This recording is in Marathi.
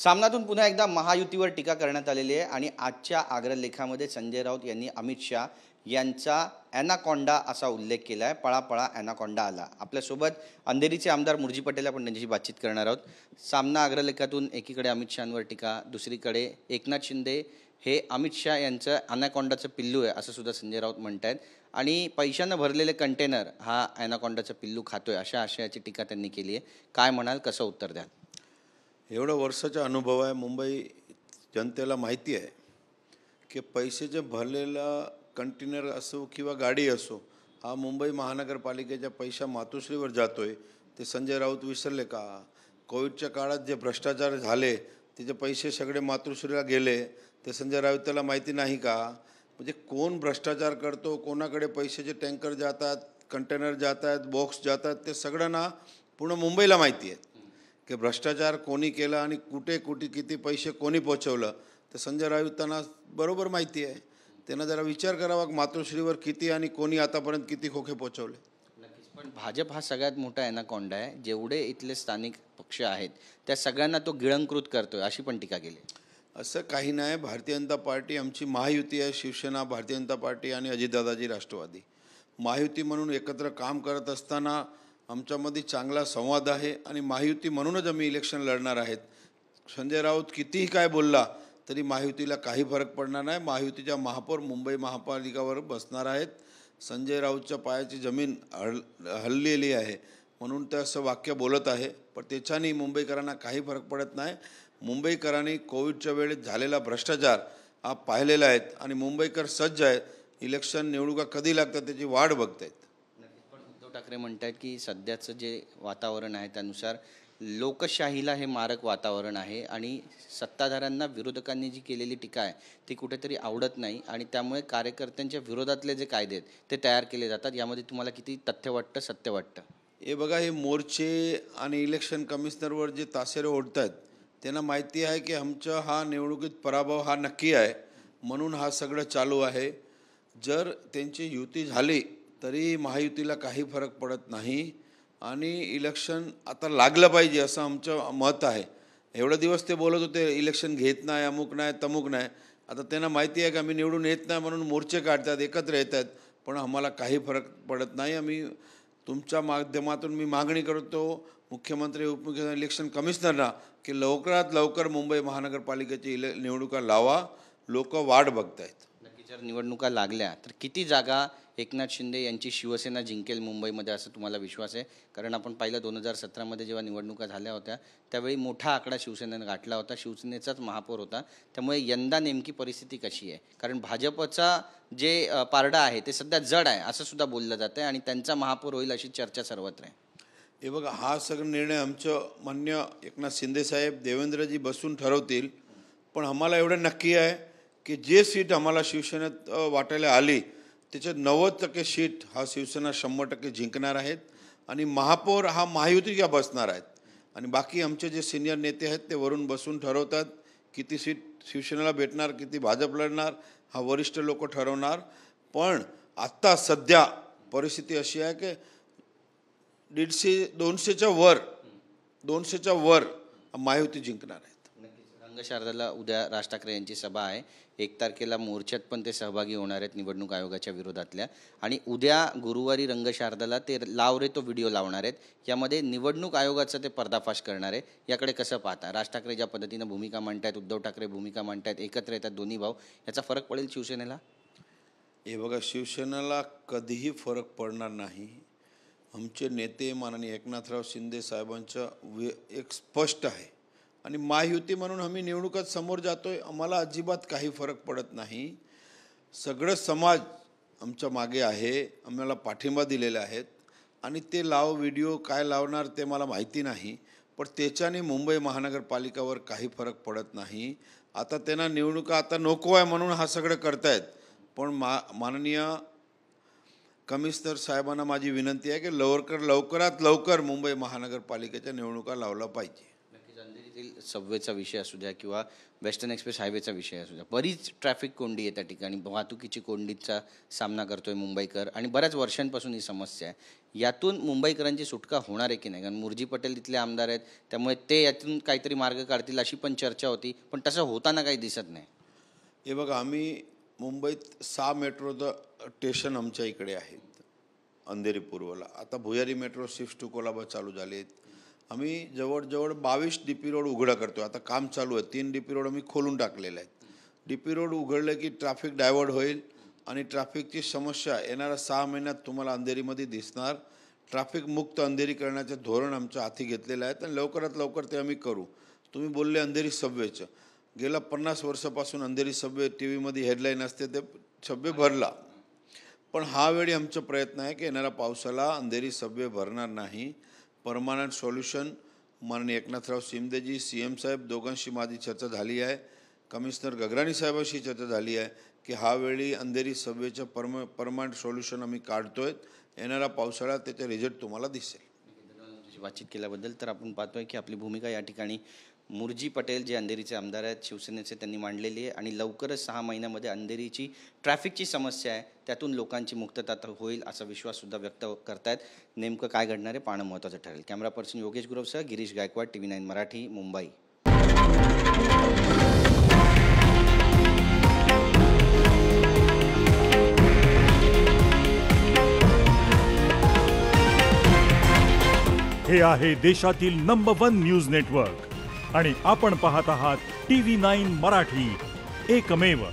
सामनातून पुन्हा एकदा महायुतीवर टीका करण्यात आलेली आहे आणि आजच्या अग्रलेखामध्ये संजय राऊत यांनी अमित शाह यांचा ॲनाकोंडा असा उल्लेख केला आहे। पळापळा ॲनाकोंडा आला। आपल्यासोबत अंधेरीचे आमदार मुर्जी पटेल आपण त्यांच्याशी बातचीत करणार आहोत। सामना अग्रलेखातून एकीकडे अमित शाहांवर टीका, दुसरीकडे एकनाथ शिंदे हे अमित शाह यांचं ॲनाकोंडाचं पिल्लू आहे असं सुद्धा संजय राऊत म्हणतात आणि पैशानं भरलेले कंटेनर हा ॲनाकोंडाचं पिल्लू खातोय अशा आशयाची टीका त्यांनी केली आहे। काय म्हणाल, कसं उत्तर द्याल? एवढा वर्षाचा अनुभव आहे। मुंबई जनतेला माहिती आहे की पैशाचे भरलेला कंटेनर असो किंवा गाडी असो, हा मुंबई महानगरपालिकेच्या पैसा मातोश्रीवर जातोय। ते संजय राऊत विसरले का? कोविडच्या काळात जे भ्रष्टाचार झाले त्याचे पैसे सगळे मातोश्रीला गेले, ते संजय राऊताला माहिती नाही का? म्हणजे कोण भ्रष्टाचार करतो, कोणाकडे पैशाचे टँकर जातात, कंटेनर जातात, बॉक्स जातात, ते सगळ्यांना पूर्ण मुंबईला माहिती आहे की भ्रष्टाचार कोणी केला आणि कुठे कुठे किती पैसे कोणी पोचवलं। तर संजय राऊतांना बरोबर माहिती आहे। त्यांना जरा विचार करावा मातोश्रीवर किती आणि कोणी आतापर्यंत किती खोके पोचवले। नक्कीच, पण भाजप हा सगळ्यात मोठा ॲनाकोंडा आहे। जेवढे इथले स्थानिक पक्ष आहेत त्या सगळ्यांना तो गिळंकृत करतोय अशी पण टीका केली। असं काही नाही। भारतीय जनता पार्टी आमची महायुती आहे। शिवसेना, भारतीय जनता पार्टी आणि अजितदादाजी राष्ट्रवादी महायुती म्हणून एकत्र काम करत असताना आमच्यामध्ये चांगला संवाद आहे आणि महायुती म्हणूनच आम्ही इलेक्शन लढणार आहेत। संजय राऊत कितीही काय बोलला तरी महायुतीला काही फरक पडणार नाही। महायुतीच्या महापौर मुंबई महापालिकावर बसणार आहेत। संजय राऊतच्या पायाची जमीन हललेली आहे म्हणून ते असं वाक्य बोलत आहे, पण त्याच्याने मुंबईकरांना काही फरक पडत नाही। मुंबईकरांनी कोविडच्या वेळेत झालेला भ्रष्टाचार हा पाहिलेला आहे आणि मुंबईकर सज्ज आहेत। इलेक्शन निवडणुका कधी लागतात त्याची वाट बघत आहेत। पण उद्धव ठाकरे म्हणतात की सध्याचं जे वातावरण आहे त्यानुसार लोकशाहीला हे मारक वातावरण आहे आणि सत्ताधाऱ्यांना विरोधकांनी जी केलेली टीका आहे ती कुठेतरी आवडत नाही आणि त्यामुळे कार्यकर्त्यांच्या विरोधातले जे कायदे आहेत ते तयार केले जातात। यामध्ये तुम्हाला किती तथ्य वाटतं, सत्य वाटतं? हे बघा, हे मोर्चे आणि इलेक्शन कमिशनरवर जे तासेरे ओढत आहेत त्यांना माहिती आहे की आमचा हा निवडणुकीत पराभव हा नक्की आहे, म्हणून हा सगळं चालू आहे। जर त्यांची युती झाली तरी महायुतीला काही फरक पडत नाही आणि इलेक्शन आता लागलं पाहिजे असं आमचं मत आहे। एवढे दिवस ते बोलत होते इलेक्शन घेत नाही, अमुक नाही, तमुक नाही। आता त्यांना माहिती आहे की आम्ही निवडून येत नाही म्हणून मोर्चे काढतात, एकत्र येतात, पण आम्हाला काही फरक पडत नाही। आम्ही तुमच्या माध्यमातून मी मागणी करतो मुख्यमंत्री, उपमुख्यमंत्री, इलेक्शन कमिशनरना की लवकरात लवकर मुंबई महानगरपालिकेची निवडणुका लावा। लोक वाट बघत आहेत। नक्की, जर निवडणुका लागल्या तर किती जागा एकनाथ शिंदे यांची शिवसेना जिंकेल मुंबईमध्ये असं तुम्हाला विश्वास आहे? कारण आपण पाहिलं 2017मध्ये जेव्हा निवडणुका झाल्या होत्या त्यावेळी मोठा आकडा शिवसेनेने गाठला होता, शिवसेनेचाच महापौर होता। त्यामुळे यंदा नेमकी परिस्थिती कशी आहे? कारण भाजपचा जे पारडा आहे ते सध्या जड आहे असं सुद्धा बोललं जातं आणि त्यांचा महापौर होईल अशी चर्चा सर्वत्र आहे। हे बघा, हा सगळा निर्णय आमचं मान्य एकनाथ शिंदे साहेब, देवेंद्रजी बसून ठरवतील, पण आम्हाला एवढं नक्की आहे की जे सीट आम्हाला शिवसेनेत वाटायला आली त्याच्यात 90% सीट हा शिवसेना 100% जिंकणार आहेत आणि महापौर हा महायुतीच्या बसणार आहेत आणि बाकी आमचे जे सिनियर नेते आहेत ते वरून बसून ठरवतात किती सीट शिवसेनेला भेटणार, किती भाजप लढणार, हा वरिष्ठ लोक ठरवणार। पण आत्ता सध्या परिस्थिती अशी आहे की 200च्या वर महायुती जिंकणार आहेत। रंगशारदाला उद्या राज ठाकरे यांची सभा आहे, 1 तारखेला मोर्चात पण ते सहभागी होणार आहेत निवडणूक आयोगाच्या विरोधातल्या, आणि उद्या गुरुवारी रंगशारदाला ते लाव रे तो व्हिडिओ लावणार आहेत। यामध्ये निवडणूक आयोगाचा ते पर्दाफाश करणार आहे। याकडे कसं पाहता? राज ठाकरे ज्या पद्धतीनं भूमिका मांडतायत, उद्धव ठाकरे भूमिका मांडतायत, एकत्र येतात दोन्ही भाऊ, याचा फरक पडेल शिवसेनेला? हे बघा, शिवसेनेला कधीही फरक पडणार नाही। आमचे नेते माननीय एकनाथराव शिंदे साहेबांचं एक स्पष्ट आहे आणि महायुती म्हणून आम्ही निवडणुकात समोर जातोय, आम्हाला अजिबात काही फरक पडत नाही। सगळं समाज आमच्या मागे आहे, आम्हाला पाठिंबा दिलेले आहेत आणि ते व्हिडिओ काय लावणार ते मला माहिती नाही, पण त्याच्याने मुंबई महानगरपालिकावर काही फरक पडत नाही। आता त्यांना निवडणुका आता नको आहे म्हणून हा सगळं करतायत, पण माननीय कमिशनर साहेबांना माझी विनंती आहे की लवकरात लवकर मुंबई महानगरपालिकेच्या निवडणुका लावल्या पाहिजे। नक्कीच, अंधेरीतील सबवेचा विषय असू द्या किंवा वेस्टर्न एक्सप्रेस हायवेचा विषय असू द्या, बरीच ट्रॅफिक कोंडी आहे त्या ठिकाणी, वाहतुकीची कोंडीचा सामना करतोय मुंबईकर आणि बऱ्याच वर्षांपासून ही समस्या आहे. यातून मुंबईकरांची सुटका होणार आहे की नाही? कारण मुरजी पटेल तिथले आमदार आहेत, त्यामुळे ते यातून काहीतरी मार्ग काढतील अशी पण चर्चा होती, पण तसं होताना काही दिसत नाही. हे बघा, आम्ही मुंबईत 6 मेट्रो स्टेशन आमच्या इकडे आहेत. अंधेरी पूर्वला आता भुयारी मेट्रो शिफ्ट टू कोल्हापूर चालू झाले आहेत. आम्ही जवळजवळ 22 DP रोड उघडा करतो. आता काम चालू आहे. 3 DP रोड आम्ही खोलून टाकलेले आहेत. DP रोड उघडले की ट्रॅफिक डायव्हर्ट होईल आणि ट्रॅफिकची समस्या येणाऱ्या 6 महिन्यात तुम्हाला अंधेरीमध्ये दिसणार. ट्रॅफिक मुक्त अंधेरी करण्याचे धोरण आमच्या हाती घेतलेलं आहे आणि लवकरात लवकर ते आम्ही करू. तुम्ही बोलले अंधेरी सबवेचं, गेल्या 50 वर्षापासून अंधेरी सबवे टी व्हीमध्ये हेडलाईन असते, ते सबवे भरला. पण हा वेळी आमचा प्रयत्न आहे की येणाऱ्या पावसाला अंधेरी सबवे भरणार नाही. परमनंट सोल्युशन माननीय एकनाथराव शिंदेजी CM साहेब दोघांशी माझी चर्चा झाली आहे. कमिशनर गगराणी साहेबांशी चर्चा झाली आहे की हा वेळी अंधेरी सबवेचं परमनंट सोल्युशन आम्ही काढतोय. येणाऱ्या पावसाळ्यात त्याचा रिझल्ट तुम्हाला दिसेल. बातचीत केल्याबद्दल. तर आपण पाहतोय की आपली भूमिका या ठिकाणी मुरजी पटेल जे अंधेरीचे आमदार आहेत शिवसेनेचे, त्यांनी मांडलेली आहे आणि लवकरच 6 महिन्यामध्ये अंधेरीची ट्रॅफिकची समस्या आहे त्यातून लोकांची मुक्तता होईल असा विश्वाससुद्धा व्यक्त करतायत. नेमकं काय घडणार आहे पाहणं महत्त्वाचं ठरेल. कॅमेरा पर्सन योगेश गुरवसह गिरीश गायकवाड, TV9 मराठी, मुंबई. हे आहे देशातील नंबर 1 न्यूज नेटवर्क आणि आपण पाहत आहात TV9 मराठी, एकमेव.